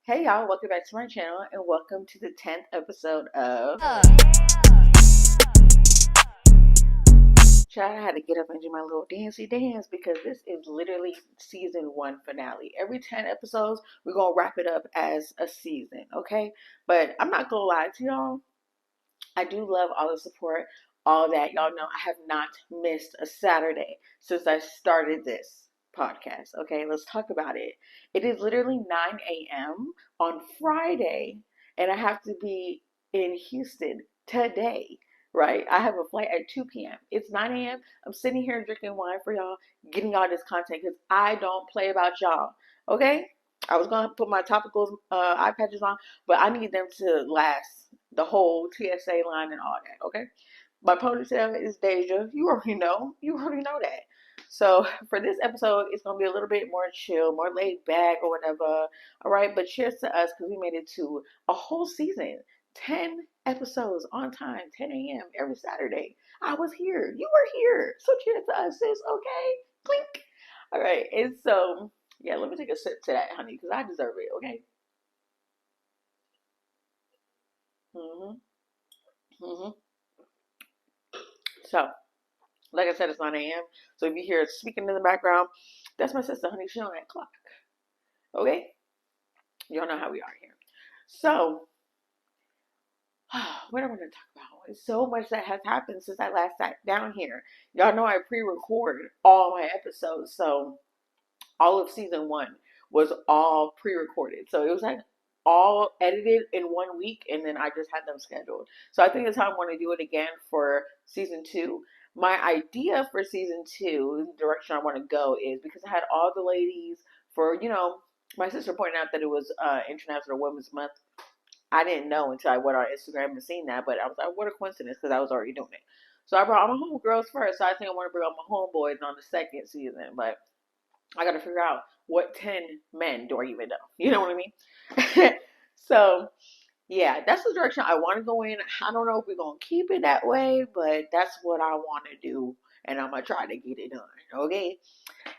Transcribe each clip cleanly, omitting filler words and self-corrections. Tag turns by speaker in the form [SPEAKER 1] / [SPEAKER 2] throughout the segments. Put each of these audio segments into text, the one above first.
[SPEAKER 1] Hey y'all, welcome back to my channel and welcome to the 10th episode of Child. I had to get up and do my little dancey dance because this is literally season 1 finale. Every 10 episodes, we're gonna wrap it up as a season, okay? But I'm not gonna lie to y'all. I do love all the support, all that. Y'all know I have not missed a Saturday since I started this podcast. Okay, let's talk about it. It is literally 9 a.m. on Friday, and I have to be in Houston today, right? I have a flight at 2 p.m. It's 9 a.m. I'm sitting here drinking wine for y'all, getting y'all this content because I don't play about y'all, okay? I was gonna put my topical eye patches on, but I need them to last the whole TSA line and all that. Okay, my ponytail is Deja. You already know. You already know that. So for this episode, it's gonna be a little bit more chill, more laid back or whatever. All right, but cheers to us because we made it to a whole season, 10 episodes on time, 10 a.m. every Saturday. I was here. You were here. So cheers to us, sis. Okay, clink. All right, and so yeah, let me take a sip to that, honey, because I deserve it. Okay. Mhm. Mhm. So, like I said, it's 9 a.m. So if you hear speaking in the background, that's my sister, honey. She on that clock. Okay? Y'all know how we are here. So, what am I going to talk about? It's so much that has happened since I last sat down here. Y'all know I pre-record all my episodes. So, all of season 1 was all pre-recorded. So, it was like all edited in 1 week, and then I just had them scheduled. So, I think that's how I want to do it again for season 2. My idea for season 2, the direction I want to go, is because I had all the ladies for, my sister pointed out that it was International Women's Month. I didn't know until I went on Instagram and seen that, but I was like, what a coincidence, because I was already doing it. So I brought all my homegirls first. So I think I want to bring all my homeboys on the second season, but I got to figure out what 10 men do I even know. You know what I mean? So yeah, that's the direction I want to go in. I don't know if we're going to keep it that way, but that's what I want to do. And I'm going to try to get it done. Okay.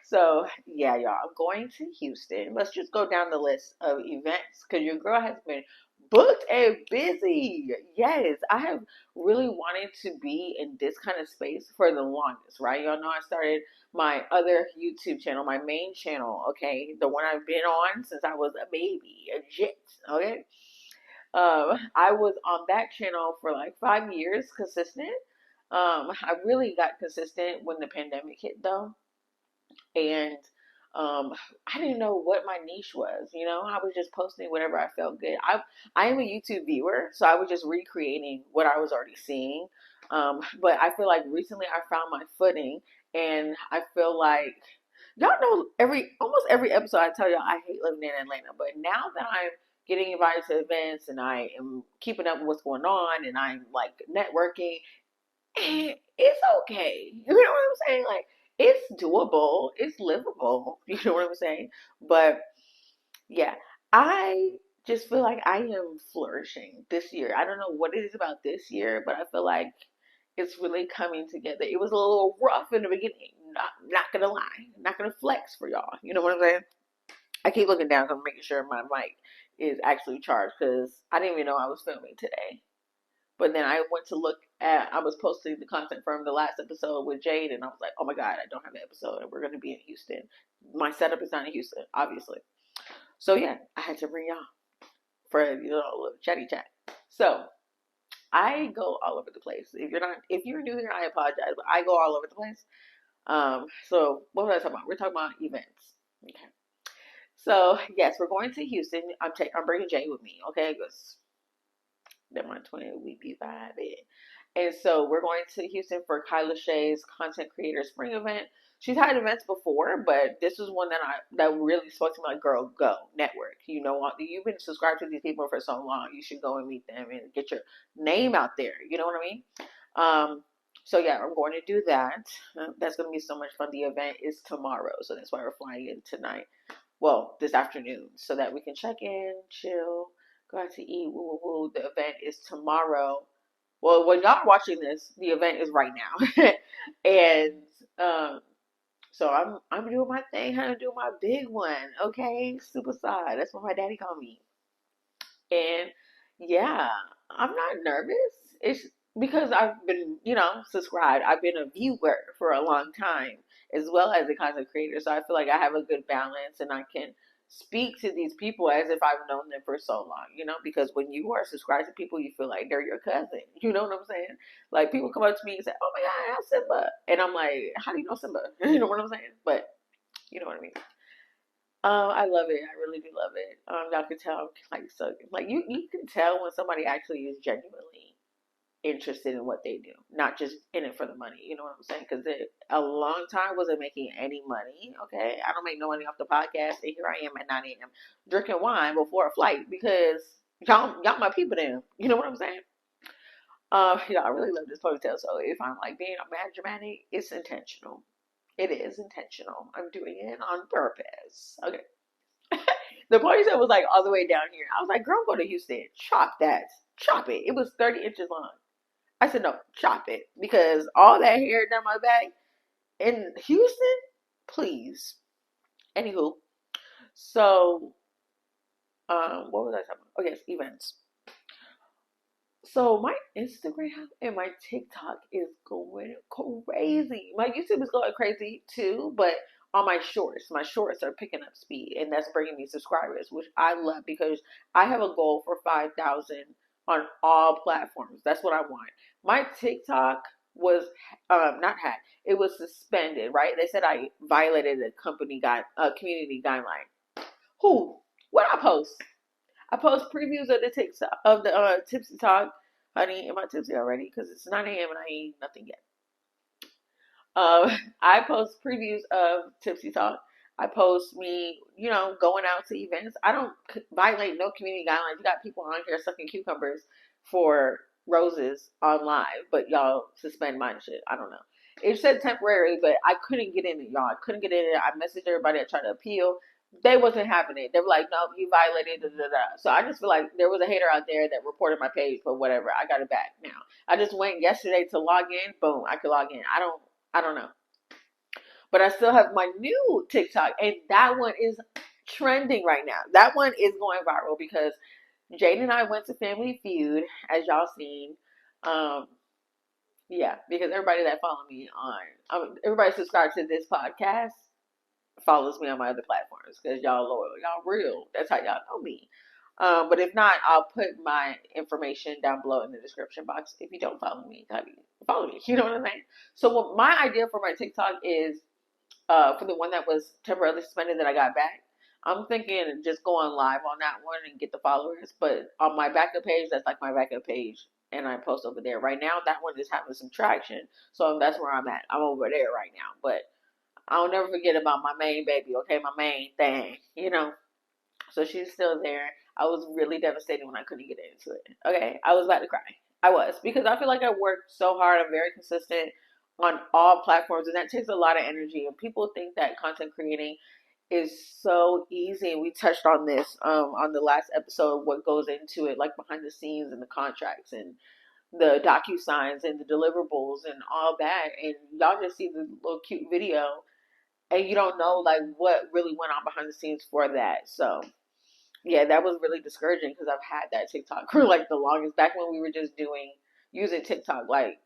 [SPEAKER 1] So, yeah, y'all, I'm going to Houston. Let's just go down the list of events because your girl has been booked and busy. Yes, I have really wanted to be in this kind of space for the longest, right? Y'all know I started my other YouTube channel, my main channel, okay? The one I've been on since I was a baby, a jit, okay? I was on that channel for like 5 years consistent. I really got consistent when the pandemic hit though. And I didn't know what my niche was. I was just posting whatever I felt good. I am a YouTube viewer, so I was just recreating what I was already seeing. But I feel like recently I found my footing, and I feel like y'all know almost every episode I tell y'all I hate living in Atlanta. But now that I'm getting invited to events and I am keeping up with what's going on and I'm like networking, it's okay. You know what I'm saying? Like, it's doable, it's livable. You know what I'm saying? But yeah, I just feel like I am flourishing this year. I don't know what it is about this year, but I feel like it's really coming together. It was a little rough in the beginning. Not gonna lie, not gonna flex for y'all. You know what I'm saying? I keep looking down because I'm making sure my mic is actually charged because I didn't even know I was filming today. But then I went to look at, I was posting the content from the last episode with Jade, and I was like, oh my God, I don't have an episode, and we're going to be in Houston. My setup is not in Houston, obviously. So yeah, I had to bring y'all for a little chatty chat. So I go all over the place. If you're new here, I apologize, but I go all over the place. So what was I talking about? We're talking about events. Okay. So yes, we're going to Houston. I'm bringing Jay with me. Okay, because that my 20 we be vibing. And so we're going to Houston for Kyla Shea's Content Creator Spring event. She's had events before, but this was one that really spoke to me like, girl, go network. You've been subscribed to these people for so long. You should go and meet them and get your name out there. You know what I mean? So yeah, I'm going to do that. That's going to be so much fun. The event is tomorrow, so that's why we're flying in tonight. Well, this afternoon, so that we can check in, chill, go out to eat. Woo, woo, woo. The event is tomorrow. Well, when y'all are watching this, the event is right now, and um, so I'm doing my thing. I'm doing my big one. Okay, super side. That's what my daddy called me. And yeah, I'm not nervous. It's because I've been, subscribed. I've been a viewer for a long time as well as a content creator. So I feel like I have a good balance and I can speak to these people as if I've known them for so long, because when you are subscribed to people, you feel like they're your cousin. You know what I'm saying? Like people come up to me and say, "Oh my God, I'm Simba," and I'm like, "How do you know Simba?" You know what I'm saying? But you know what I mean. I love it. I really do love it. Y'all can tell I'm like so like you can tell when somebody actually is genuinely interested in what they do, not just in it for the money. You know what I'm saying? Because a long time wasn't making any money. Okay, I don't make no money off the podcast, and here I am at 9 a.m. drinking wine before a flight because y'all my people. Then you know what I'm saying? I really love this ponytail. So if I'm like being a mad dramatic, it's intentional. It is intentional. I'm doing it on purpose. Okay. The ponytail was like all the way down here. I was like, girl, go to Houston. Chop that. Chop it. It was 30 inches long. I said, no, chop it. Because all that hair down my back in Houston, please. Anywho, so what was I talking about? Oh yes, events. So my Instagram and my TikTok is going crazy. My YouTube is going crazy too, but on my shorts are picking up speed, and that's bringing me subscribers, which I love because I have a goal for 5,000 on all platforms. That's what I want. My TikTok was not hacked; it was suspended. Right? They said I violated a community guideline. Who? What I post? I post previews of the TikTok of the Tipsy Talk. Honey, am I tipsy already? Because it's 9 a.m. and I ain't nothing yet. I post previews of Tipsy Talk. I post me, going out to events. I don't violate no community guidelines. You got people on here sucking cucumbers for roses on live, but y'all suspend mine shit. I don't know. It said temporary, but I couldn't get in it, y'all. I couldn't get in it. I messaged everybody. I tried to appeal. They wasn't having it. They were like, "No, you violated." Da, da, da. So I just feel like there was a hater out there that reported my page, but whatever. I got it back now. I just went yesterday to log in. Boom, I could log in. I don't know. But I still have my new TikTok, and that one is trending right now. That one is going viral because Jade and I went to Family Feud, as y'all seen. Um, yeah, because everybody that follow me everybody subscribed to this podcast follows me on my other platforms because y'all loyal, y'all real. That's how y'all know me. But if not, I'll put my information down below in the description box. If you don't follow me, follow me. You know what I'm saying? So what my idea for my TikTok is for the one that was temporarily suspended that I got back. I'm thinking just go on live on that one and get the followers. But on my backup page, that's like my backup page, and I post over there. Right now, that one is having some traction, so that's where I'm at. I'm over there right now, but I'll never forget about my main baby. Okay, my main thing. So she's still there. I was really devastated when I couldn't get into it. Okay, I was about to cry. I was because I feel like I worked so hard. I'm very consistent on all platforms, and that takes a lot of energy. And people think that content creating is so easy. And we touched on this on the last episode. What goes into it, like behind the scenes and the contracts and the docu-signs and the deliverables and all that. And y'all just see the little cute video, and you don't know like what really went on behind the scenes for that. So yeah, that was really discouraging because I've had that TikTok for like the longest. Back when we were just using TikTok, like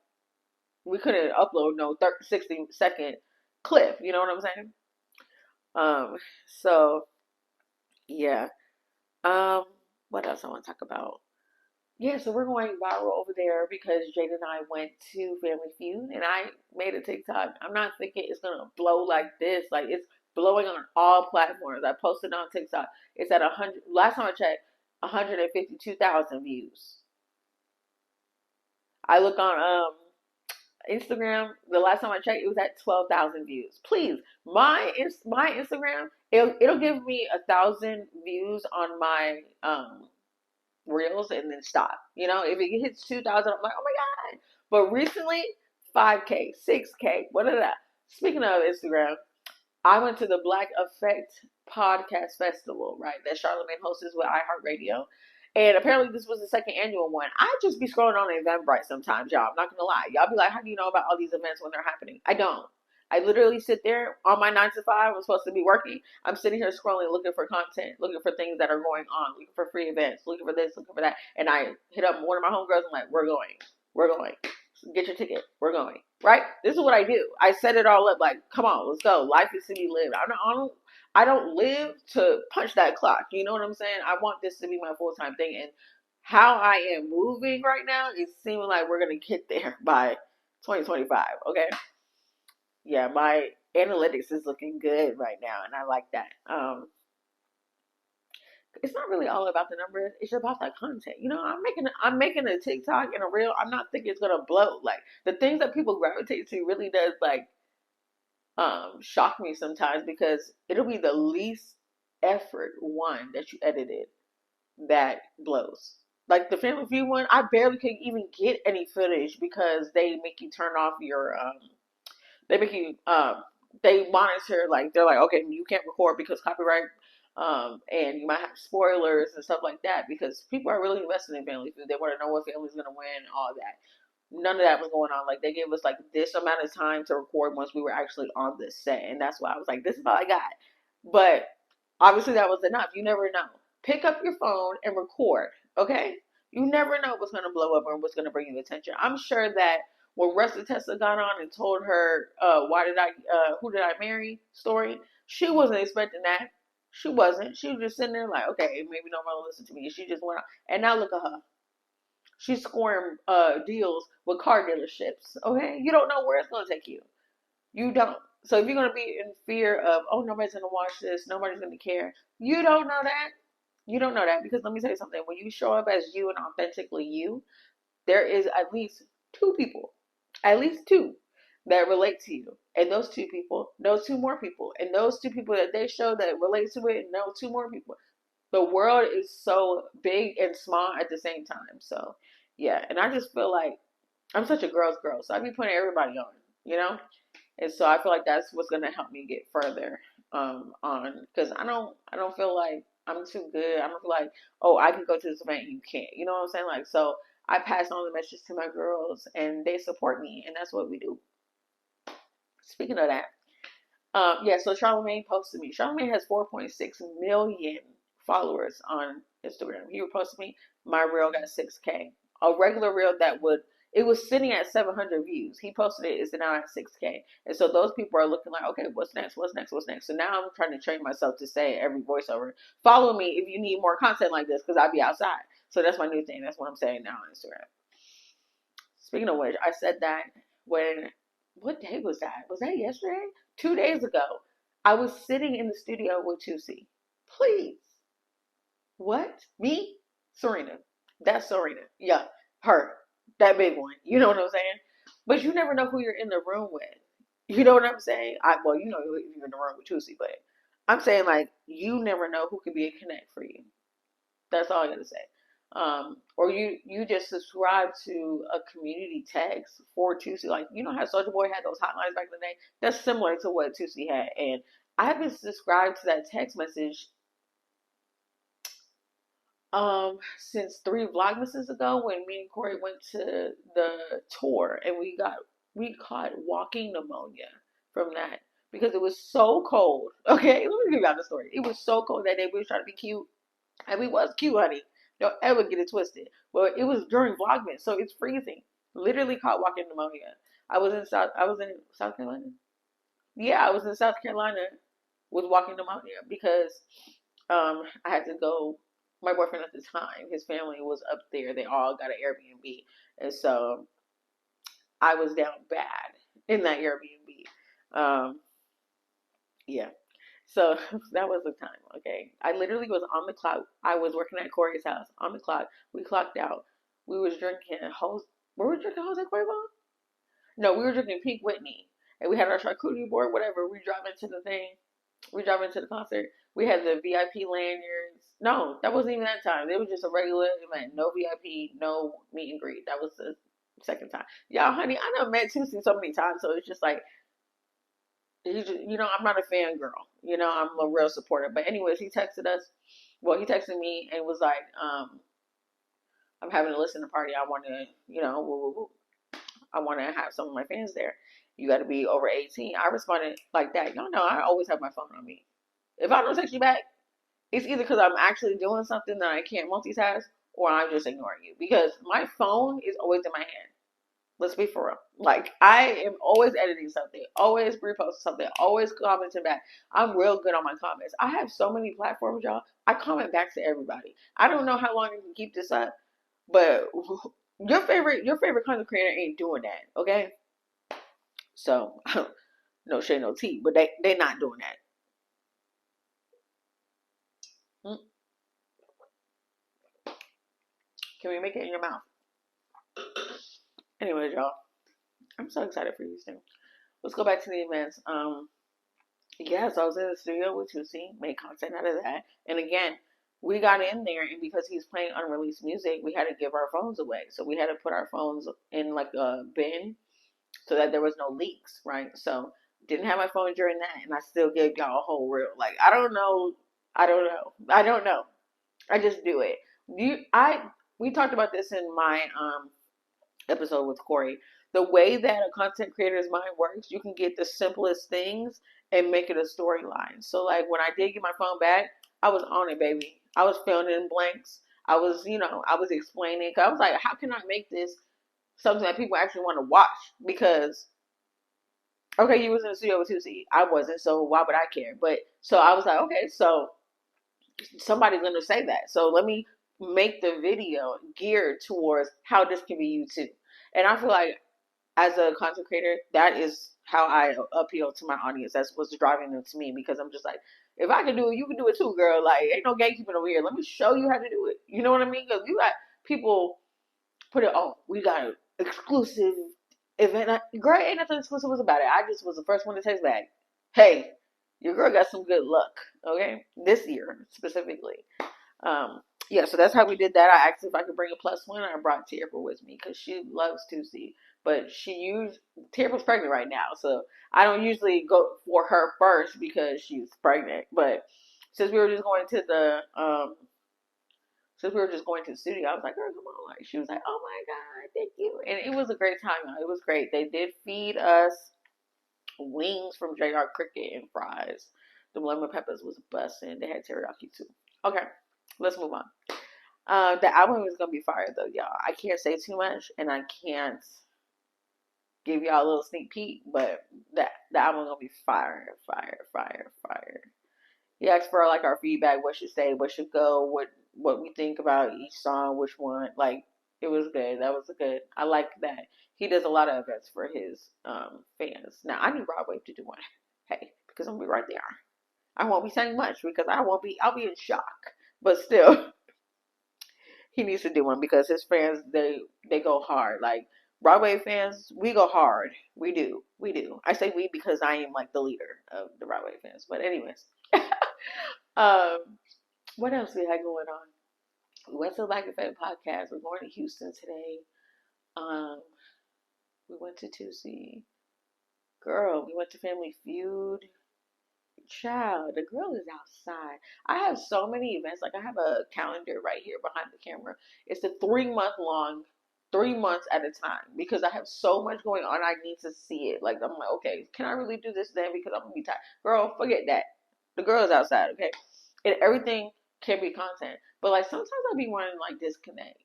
[SPEAKER 1] we couldn't upload no 60-second clip. You know what I'm saying? So yeah. Um, what else I want to talk about? Yeah, so we're going viral over there because Jade and I went to Family Feud and I made a TikTok. I'm not thinking it's gonna blow like this. Like it's blowing on all platforms. I posted on TikTok. It's at 100. Last time I checked, 152,000 views. I look on Instagram. The last time I checked, it was at 12,000 views. Please, my Instagram, it'll give me 1,000 views on my reels and then stop. If it hits 2,000, I'm like, oh my God. But recently, 5K, 6K, what is that? Speaking of Instagram, I went to the Black Effect Podcast Festival, right? That Charlamagne hosts with iHeartRadio. And apparently this was the second annual one. I just be scrolling on Eventbrite sometimes, y'all. I'm not gonna lie. Y'all be like, how do you know about all these events when they're happening? I don't. I literally sit there on my 9 to 5. I'm supposed to be working. I'm sitting here scrolling, looking for content, looking for things that are going on, looking for free events, looking for this, looking for that. And I hit up one of my homegirls. I'm like, we're going. We're going. Get your ticket. We're going. Right? This is what I do. I set it all up like, come on, let's go. Life is to be lived. I don't live to punch that clock. You know what I'm saying? I want this to be my full-time thing. And how I am moving right now is seeming like we're going to get there by 2025. Okay. Yeah, my analytics is looking good right now, and I like that. It's not really all about the numbers. It's about that content. You know, I'm making a TikTok and a reel. I'm not thinking it's gonna blow. Like the things that people gravitate to really does like shock me sometimes because it'll be the least effort one that you edited that blows. Like the Family Feud one, I barely could even get any footage because they make you turn off your they make you they monitor like they're like, okay, you can't record because copyright, and you might have spoilers and stuff like that because people are really invested in Family Feud. They want to know what family's gonna win, all that. None of that was going on. Like they gave us like this amount of time to record once we were actually on the set, and that's why I was like, this is all I got. But obviously that was enough. You never know. Pick up your phone and record, okay? You never know what's gonna blow up or what's gonna bring you attention. I'm sure that when Rusty Tessa got on and told her, who did I marry story, she wasn't expecting that. She wasn't. She was just sitting there like, okay, maybe nobody will listen to me. She just went out. And now look at her. She's scoring deals with car dealerships. Okay? You don't know where it's going to take you. You don't. So if you're going to be in fear of, oh, nobody's going to watch this, nobody's going to care, you don't know that. You don't know that because let me tell you something. When you show up as you and authentically you, there is at least two that relate to you. And those two people know two more people. And those two people that they show that relate to it know two more people. The world is so big and small at the same time. So, yeah. And I just feel like I'm such a girl's girl. So I be putting everybody on, you know? And so I feel like that's what's going to help me get further on. Because I don't feel like I'm too good. I don't feel like, oh, I can go to this event and you can't. You know what I'm saying? Like, so I pass on the message to my girls and they support me. And that's what we do. Speaking of that, yeah, so Charlamagne posted me. Charlamagne has 4.6 million followers on Instagram. He reposted me. My reel got 6K. A regular reel it was sitting at 700 views. He posted it, it's now at 6K. And so those people are looking like, okay, what's next? What's next? What's next? So now I'm trying to train myself to say every voiceover, follow me if you need more content like this because I'll be outside. So that's my new thing. That's what I'm saying now on Instagram. Speaking of which, I said that what day was that? Was that yesterday? 2 days ago. I was sitting in the studio with Tusi. Please. What? Me? Serena. That's Serena. Yeah, her. That big one. You know what I'm saying? But you never know who you're in the room with. You know what I'm saying? Well, you know you're in the room with Tusi, but I'm saying like you never know who could be a connect for you. That's all I gotta say. Or you just subscribe to a community text for Tusi. Like you know how Soulja Boy had those hotlines back in the day? That's similar to what Tusi had. And I've been subscribed to that text message since 3 Vlogmases ago when me and Corey went to the tour and we caught walking pneumonia from that because it was so cold. Okay, let me give you the story. It was so cold that day. We were trying to be cute. And we was cute, honey. Don't ever get it twisted. Well, it was during Vlogmas, so it's freezing. Literally caught walking pneumonia. I was in South Carolina. Yeah, I was in South Carolina with walking pneumonia because I had to go. My boyfriend at the time, his family was up there. They all got an Airbnb, and so I was down bad in that Airbnb. Yeah. So that was the time, okay? I literally was on the clock. I was working at Corey's house on the clock. We clocked out. We was drinking were we drinking Jose Cuervo? No, we were drinking Pink Whitney. And we had our charcuterie board, whatever. We drive into the thing. We drive into the concert. We had the VIP lanyards. No, that wasn't even that time. It was just a regular event. No VIP, no meet and greet. That was the second time. Y'all, honey, I done met Tusi so many times, so it's just like I'm not a fan girl. I'm a real supporter. But anyways, he texted us. Well, he texted me and was like, I'm having a listening party. I want to, I want to have some of my fans there. You got to be over 18. I responded like that. Y'all know I always have my phone on me. If I don't text you back, it's either because I'm actually doing something that I can't multitask, or I'm just ignoring you, because my phone is always in my hand. Let's be for real. Like, I am always editing something, always reposting something, always commenting back. I'm real good on my comments. I have so many platforms, y'all. I comment back to everybody. I don't know how long you can keep this up, but your favorite content creator ain't doing that, okay? So no shade, no tea, but they not doing that. Mm. Can we make it in your mouth? Anyways, y'all, I'm so excited for you soon. Let's go back to the events. Yeah, so I was in the studio with Tusi, made content out of that. And again, we got in there, and because he's playing unreleased music, we had to give our phones away. So we had to put our phones in like a bin so that there was no leaks, right? So didn't have my phone during that, and I still gave y'all a whole reel. Like, I don't know, I don't know, I don't know. I just do it. We talked about this in my episode with Corey. The way that a content creator's mind works, you can get the simplest things and make it a storyline. So, like, when I did get my phone back, I was on it, baby. I was filling in blanks. I was, I was explaining. Cause I was like, how can I make this something that people actually want to watch? Because, okay, you was in the studio with Tusi. I wasn't, so why would I care? But, so I was like, okay, so somebody's going to say that. So let me make the video geared towards how this can be used too. And I feel like as a content creator, that is how I appeal to my audience. That's what's driving them to me, because I'm just like, if I can do it, you can do it too, girl. Like, ain't no gatekeeping over here. Let me show you how to do it. You know what I mean? Because you got people put it, oh, we got an exclusive event. Girl, ain't nothing exclusive was about it. I just was the first one to text back. Hey, your girl got some good luck, okay? This year specifically. Um, yeah, so that's how we did that. I asked if I could bring a plus one. I brought Tierra with me because she loves Tusi, but Tierra's pregnant right now, so I don't usually go for her first because she's pregnant. But since we were just going to the studio, I was like, girl, come on. Like, she was like, oh my God, thank you. And it was a great time. It was great. They did feed us wings from JR Cricket and fries. The lemon peppers was busting. They had teriyaki too. Okay, let's move on. The album is gonna be fire though, y'all. I can't say too much, and I can't give y'all a little sneak peek, but the album gonna be fire, fire, fire, fire. He asked for like our feedback, what should stay, what should go, what we think about each song, which one. Like, it was good. That was good. I like that. He does a lot of events for his fans. Now I need Broadway to do one. Hey, because I'm gonna be right there. I won't be saying much because I'll be in shock. But still, he needs to do one because his fans, they go hard. Like, Broadway fans, we go hard. We do. We do. I say we because I am like the leader of the Broadway fans. But anyways. um what else we had going on? We went to the Black Effect podcast. We're going to Houston today. Um we went to Tusi. Girl, we went to Family Feud. Child, the girl is outside. I have so many events. Like, I have a calendar right here behind the camera. It's a 3 month long, 3 months at a time, because I have so much going on. I need to see it. Like, I'm like, okay, can I really do this then? Because I'm gonna be tired. Girl, forget that. The girl is outside, okay? And everything can be content. But like, sometimes I be wanting to like disconnect,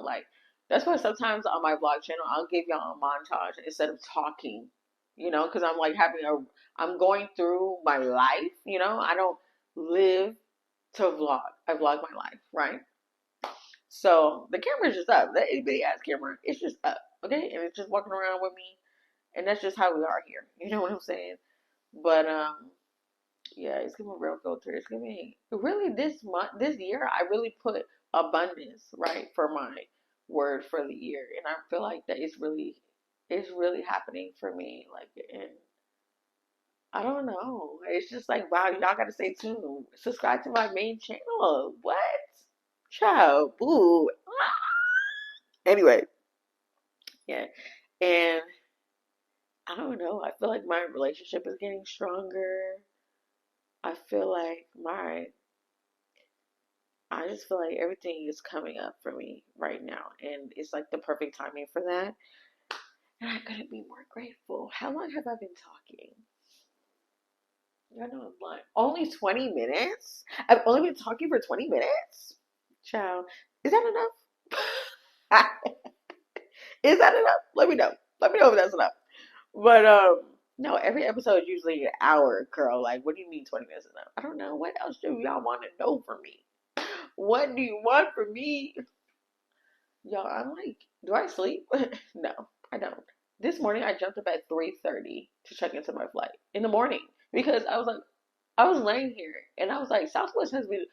[SPEAKER 1] Like, that's why sometimes on my vlog channel I'll give y'all a montage instead of talking, because I'm like I'm going through my life, I don't live to vlog. I vlog my life, right? So the camera's just up. That itty bitty ass camera, it's just up, okay? And it's just walking around with me, and that's just how we are here. You know what I'm saying? But yeah, it's giving real filter. It's giving really this year. I really put abundance right for my word for the year, and I feel like that it's really happening for me. Like, and I don't know. It's just like, wow, y'all gotta stay tuned. Subscribe to my main channel. What? Child, boo. Anyway, yeah, and I don't know. I feel like my relationship is getting stronger. I feel like I just feel like everything is coming up for me right now, and it's like the perfect timing for that. And I couldn't be more grateful. How long have I been talking? I know I'm lying. Only 20 minutes? I've only been talking for 20 minutes? Child, is that enough? Is that enough? Let me know. Let me know if that's enough. But no, every episode is usually an hour, girl. Like, what do you mean 20 minutes is enough? I don't know. What else do y'all want to know from me? What do you want from me? Y'all, I'm like, do I sleep? No, I don't. This morning I jumped up at 3:30 to check into my flight in the morning because I was like, I was laying here and I was like, Southwest has been,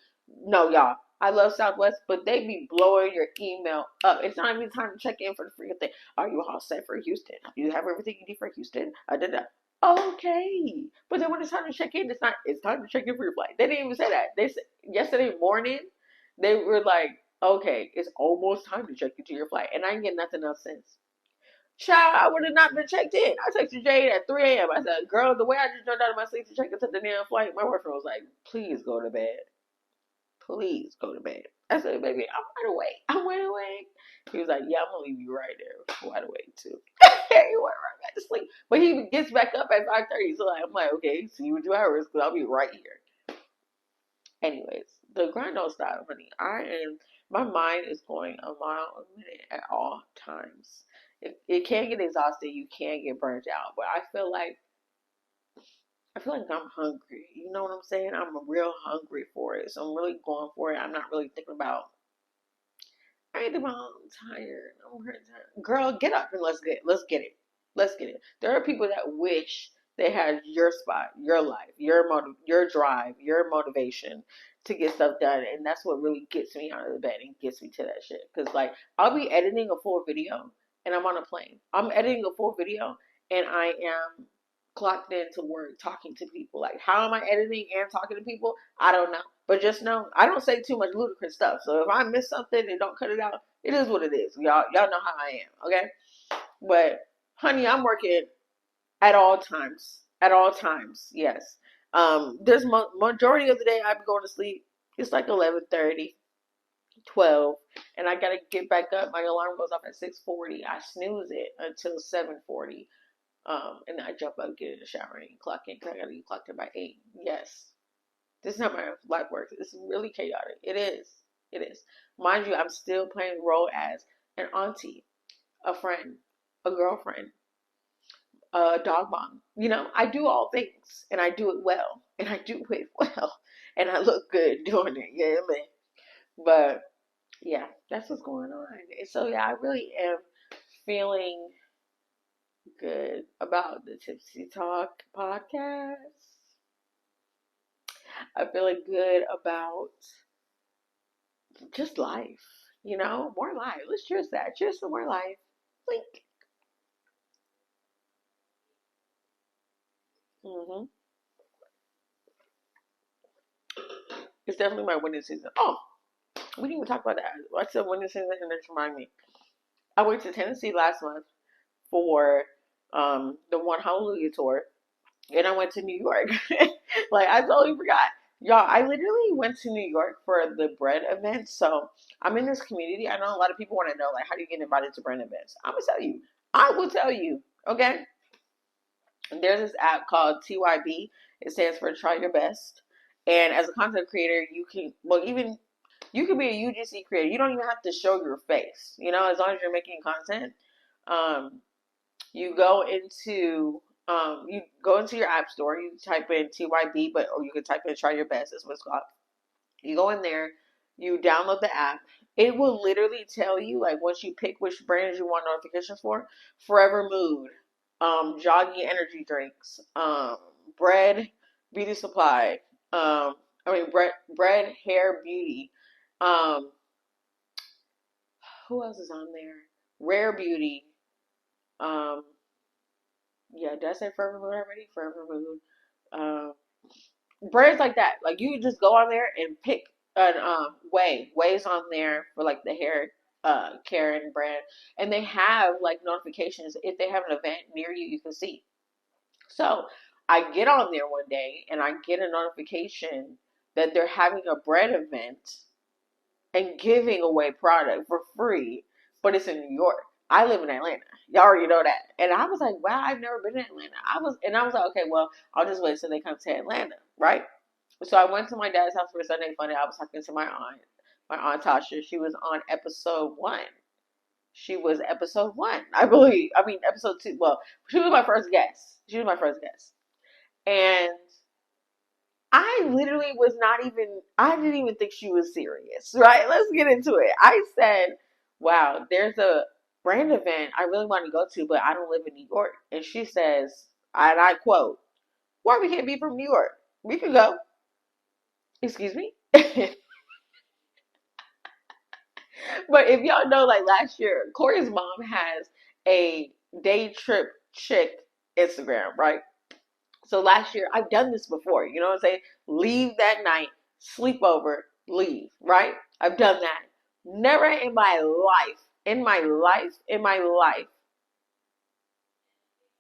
[SPEAKER 1] no, y'all. I love Southwest, but they be blowing your email up. It's not even time to check in for the freaking thing. Are you all set for Houston? You have everything you need for Houston? I did that. Okay. But then when it's time to check in, it's time to check in for your flight. They didn't even say that. They said yesterday morning, they were like, okay, it's almost time to check into your flight. And I ain't get nothing else since. Child, I would have not been checked in. I texted Jade at 3 a.m. I said, girl, the way I just jumped out of my sleep to check into the damn flight, my boyfriend was like, please go to bed. Please go to bed. I said, baby, I'm wide awake. I'm wide awake. He was like, yeah, I'm going to leave you right there. Wide awake, too. He went right back to sleep. But he gets back up at 5:30. So I'm like, okay, see you in 2 hours because I'll be right here. Anyways, the grind don't stop, honey. My mind is going a mile a minute at all times. It can get exhausted. You can get burnt out. But I feel like I'm hungry. You know what I'm saying? I'm real hungry for it. So I'm really going for it. I'm not really thinking about, I ain't thinking about, I'm tired. I'm hurt. Girl, get up and let's get it. Let's get it. There are people that wish they had your spot, your life, your drive, your motivation to get stuff done. And that's what really gets me out of the bed and gets me to that shit. Because, like, I'll be editing a full video and I'm on a plane. I'm editing a full video and I am clocked into work talking to people. Like, how am I editing and talking to people? I don't know. But just know, I don't say too much ludicrous stuff. So if I miss something and don't cut it out, it is what it is. Y'all know how I am, okay? But honey, I'm working at all times. At all times, yes. There's majority of the day I be going to sleep. It's like 11:30, 12, and I gotta get back up. My alarm goes off at 6:40. I snooze it until 7:40. And then I jump up, get in the shower, and clock in because I gotta get clocked in by 8. Yes. This is how my life works. It's really chaotic. It is. It is. Mind you, I'm still playing the role as an auntie, a friend, a girlfriend, a dog mom. You know, I do all things and I do it well. And I do it well. And I look good doing it. Yeah, man. But yeah, that's what's going on. And so yeah, I really am feeling good about the Tipsy Talk podcast. I'm feeling good about just life, more life. Let's cheers that. Cheers for more life. Blink. hmm It's definitely my winning season. Oh, we didn't even talk about that. I said winning season, and just remind me. I went to Tennessee last month for the One Hallelujah tour, and I went to New York. Like, I totally forgot. Y'all, I literally went to New York for the bread event. So I'm in this community. I know a lot of people want to know, like, how do you get invited to bread events? I'm gonna tell you. I will tell you. Okay. There's this app called TYB. It stands for Try Your Best. And as a content creator, you can be a UGC creator. You don't even have to show your face. As long as you're making content. Um, you go into your app store. You type in TYB, or you can type in Try Your Best. That's what it's called. You go in there. You download the app. It will literally tell you, like, once you pick which brands you want notifications for. Forever Mood, Joggy Energy Drinks, Bread Beauty Supply, Bread Hair Beauty. Um, who else is on there? Rare Beauty. Um, yeah, did I say Forever Mood already? Forever Mood. Um, Brands like that. Like, you just go on there and pick an Way's on there for like the hair care and brand, and they have like notifications if they have an event near you. You can see. So I get on there one day and I get a notification that they're having a bread event and giving away product for free, but it's in New York. I live in Atlanta. Y'all already know that. And I was like, wow, I've never been in Atlanta. I was like, okay, well, I'll just wait till they come to Atlanta, right? So I went to my dad's house for Sunday Funny. I was talking to my aunt Tasha. She was on episode 1. She was episode 1, I believe. I mean, episode 2. Well, she was my first guest. She was my first guest. And I literally was not even, I didn't even think she was serious, right? Let's get into it. I said, wow, there's a brand event I really want to go to, but I don't live in New York. And she says, and I quote, why we can't be from New York? We can go. Excuse me? But if y'all know, like last year, Corey's mom has a day trip chick Instagram, right? So last year, I've done this before. You know what I'm saying? Leave that night, sleep over, leave, right? I've done that. Never in my life,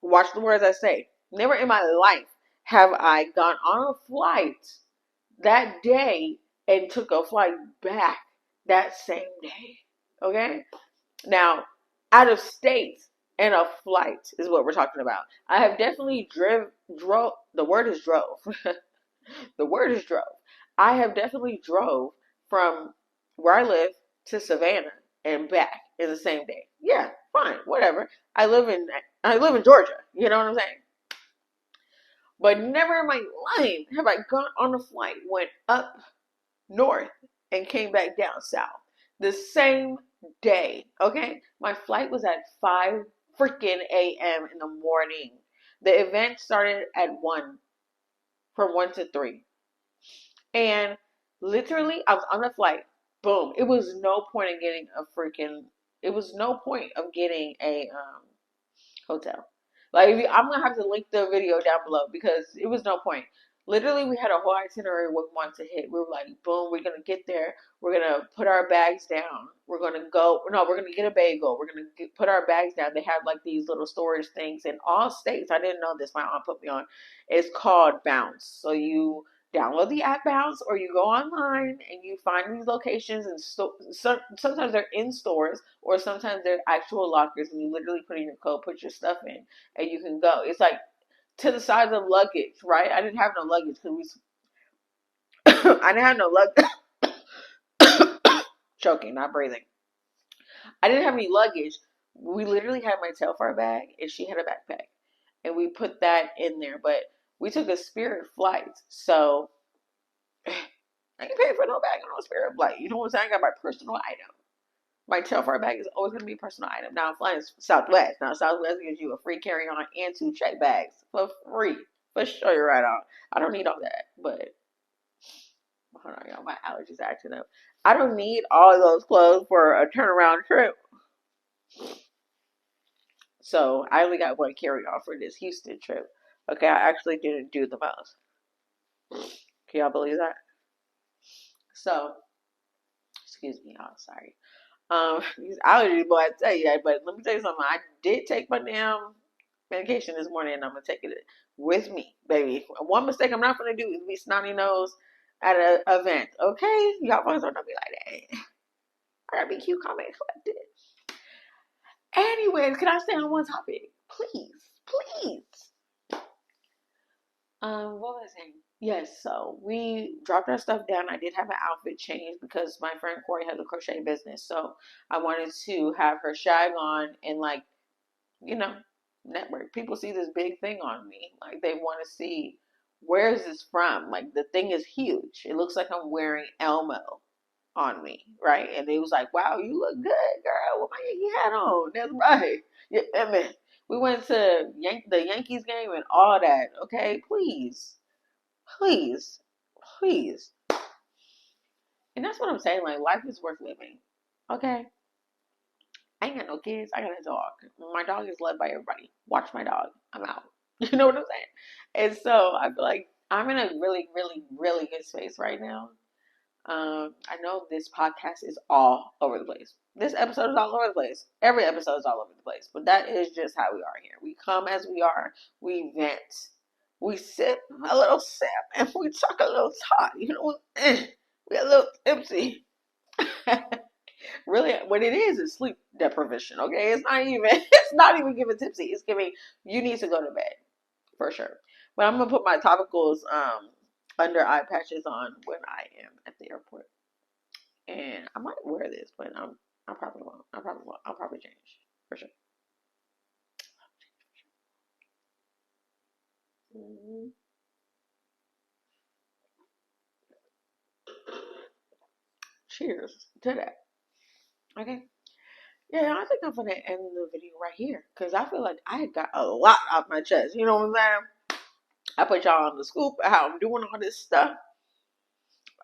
[SPEAKER 1] watch the words I say. Never in my life have I gone on a flight that day and took a flight back that same day. Okay? Now, out of state and a flight is what we're talking about. I have definitely drove, the word is drove. The word is drove. I have definitely drove from where I live to Savannah and back in the same day. Yeah, fine, whatever. I live in Georgia. You know what I'm saying? But never in my life have I gone on a flight, went up north and came back down south the same day. Okay, my flight was at 5 freaking a.m. in the morning. The event started at 1, from 1 to 3. And literally, I was on the flight. Boom. It was no point of getting a hotel. Like, I'm gonna have to link the video down below because it was no point. Literally, we had a whole itinerary we wanted to hit. We were like, boom, we're gonna get there. We're gonna put our bags down. We're gonna go. No, we're gonna get a bagel. We're gonna put our bags down. They have like these little storage things in all states. I didn't know this. My aunt put me on. It's called Bounce. So you download the app Bounce, or you go online and you find these locations, and sometimes they're in stores, or sometimes they're actual lockers, and you literally put in your code, put your stuff in, and you can go. It's like to the size of luggage, right? I didn't have no luggage because I didn't have no luggage. Choking, not breathing. I didn't have any luggage. We literally had my Telfar bag, and she had a backpack, and we put that in there. But we took a Spirit flight, so I ain't paying for no bag on no Spirit flight. You know what I'm saying? I got my personal item. My Telfar bag is always going to be a personal item. Now I'm flying Southwest. Now Southwest gives you a free carry-on and 2 check bags for free. For sure, you're right on. I don't need all that, but hold on, y'all. My allergies are acting up. I don't need all those clothes for a turnaround trip. So I only got one carry-on for this Houston trip. Okay, I actually didn't do the most. Can y'all believe that? So, excuse me, y'all. Sorry. These allergies, boy, I tell you. But let me tell you something. I did take my damn medication this morning, and I'm gonna take it with me, baby. One mistake I'm not gonna do is be snotty nose at an event. Okay, y'all boys don't be like that. I gotta be cute, calm, and collected. Anyways, can I stay on one topic, please, please? What was I saying? Yes, so we dropped our stuff down. I did have an outfit change because my friend Corey has a crochet business, so I wanted to have her shag on and like, you know, network. People see this big thing on me. Like they want to see where is this from? Like the thing is huge. It looks like I'm wearing Elmo on me, right? And they was like, wow, you look good, girl, with my Yankee hat on. That's right. Yeah, I mean, we went to the Yankees game and all that. Okay, please, please, please. And that's what I'm saying. Like life is worth living. Okay. I ain't got no kids. I got a dog. My dog is loved by everybody. Watch my dog. I'm out. You know what I'm saying? And so I feel like I'm in a really, really, really good space right now. I know this podcast is all over the place. This episode is all over the place. Every episode is all over the place. But that is just how we are here. We come as we are. We vent. We sip a little sip and we talk a little talk. You know, we a little tipsy. Really, what it is sleep deprivation. Okay, it's not even giving tipsy. It's giving you need to go to bed for sure. But I'm gonna put my topicals under eye patches on when I am at the airport, and I might wear this, but I probably won't. I probably won't. I'll probably change for sure. Mm-hmm. Cheers to that. Okay. Yeah, I think I'm gonna end the video right here because I feel like I got a lot off my chest. You know what I'm saying? I put y'all on the scoop of how I'm doing all this stuff,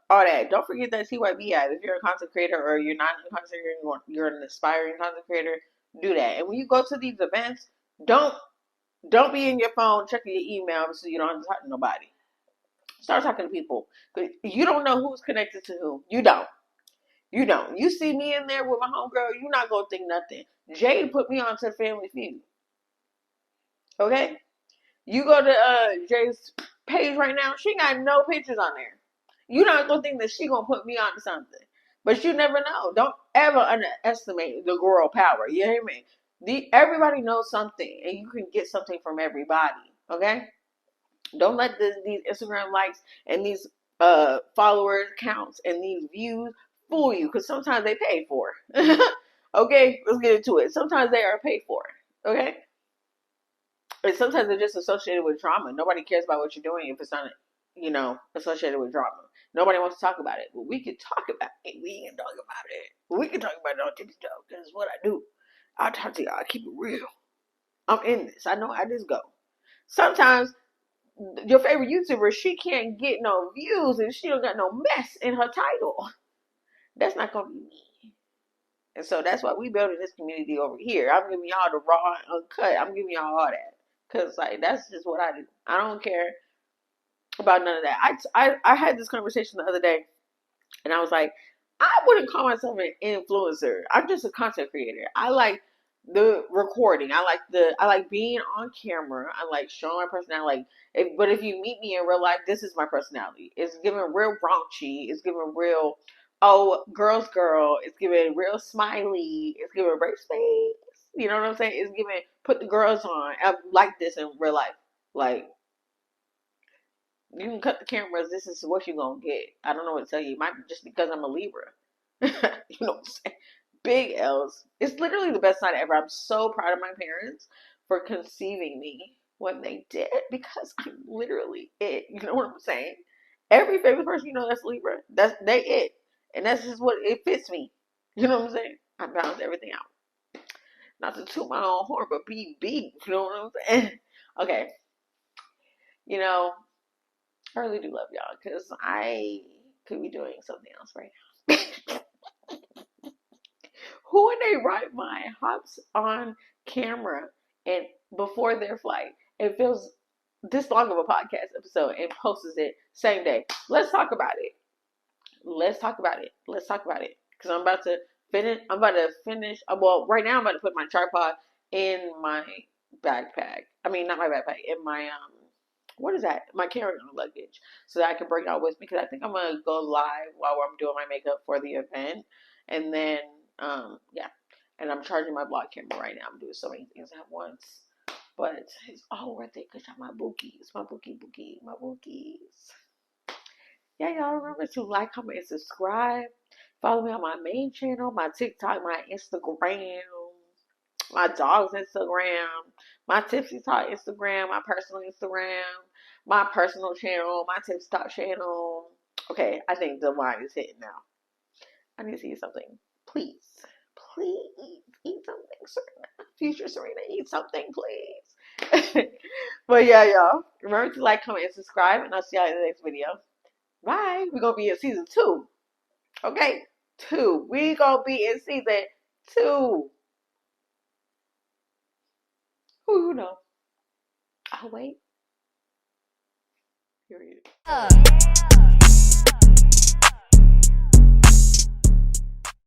[SPEAKER 1] all that. Don't forget that TYB ad. If you're a content creator or you're not a content creator, you're an aspiring content creator, do that. And when you go to these events, don't don't be in your phone checking your email so you don't have to talk to nobody. Start talking to people. You don't know who's connected to who. You don't. You don't. You see me in there with my homegirl, you're not gonna think nothing. Jade put me onto Family Feud. Okay? You go to Jade's page right now, she got no pictures on there. You're not gonna think that she gonna put me onto something. But you never know. Don't ever underestimate the girl power. You hear me? Everybody knows something, and you can get something from everybody. Okay? Don't let these Instagram likes and these followers counts and these views fool you, because sometimes they pay for it. Okay, let's get into it. Sometimes they are paid for it. Okay, and sometimes they're just associated with drama. Nobody cares about what you're doing if it's not, associated with drama. Nobody wants to talk about it, but we can talk about it. We can talk about it. We can talk about it on TikTok. That's what I do. I'll talk to y'all. I keep it real. I'm in this. I know how this go. Sometimes your favorite YouTuber, she can't get no views and she don't got no mess in her title. That's not gonna be me. And so that's why we building this community over here. I'm giving y'all the raw and uncut. I'm giving y'all all that. Cause like that's just what I do. I don't care about none of that. I had this conversation the other day and I was like, I wouldn't call myself an influencer. I'm just a content creator. I like the recording. I like being on camera. I like showing my personality. But if you meet me in real life, this is my personality. It's giving real raunchy. It's giving real girl's girl. It's giving real smiley. It's giving break space. You know what I'm saying? It's giving put the girls on. I like this in real life. Like you can cut the cameras. This is what you're gonna get. I don't know what to tell you. It might be just because I'm a Libra. You know what I'm saying? Big L's. It's literally the best night ever. I'm so proud of my parents for conceiving me when they did because I'm literally it. You know what I'm saying? Every famous person you know that's Libra, that's they it, and that's just what it fits me. You know what I'm saying? I balance everything out. Not to toot my own horn, but be beat. You know what I'm saying? Okay. You know, I really do love y'all because I could be doing something else right now. Who when they ride my hops on camera and before their flight and films this long of a podcast episode and posts it same day? Let's talk about it. Let's talk about it. Let's talk about it. Because I'm about to finish. Well, right now I'm about to put my tripod in my backpack. I mean, not my backpack. In my what is that? My carry-on luggage, so that I can bring it out with me. Because I think I'm gonna go live while I'm doing my makeup for the event, and then yeah. And I'm charging my vlog camera right now. I'm doing so many things at once, but it's all worth it because y'all my bookies, my bookies. Yeah, y'all remember to like, comment, and subscribe. Follow me on my main channel, my TikTok, my Instagram, my dog's Instagram, my Tipsy Talk Instagram, my personal Instagram, my personal channel, my Tipsy Talk channel. Okay, I think the line is hitting now. I need to see something. Please, please eat something, Serena. Future Serena, eat something, please. But yeah, y'all. Remember to like, comment, and subscribe, and I'll see y'all in the next video. Bye. We're gonna be in season 2. Okay? 2. We gonna be in season 2. Who you know? I'll wait. Period.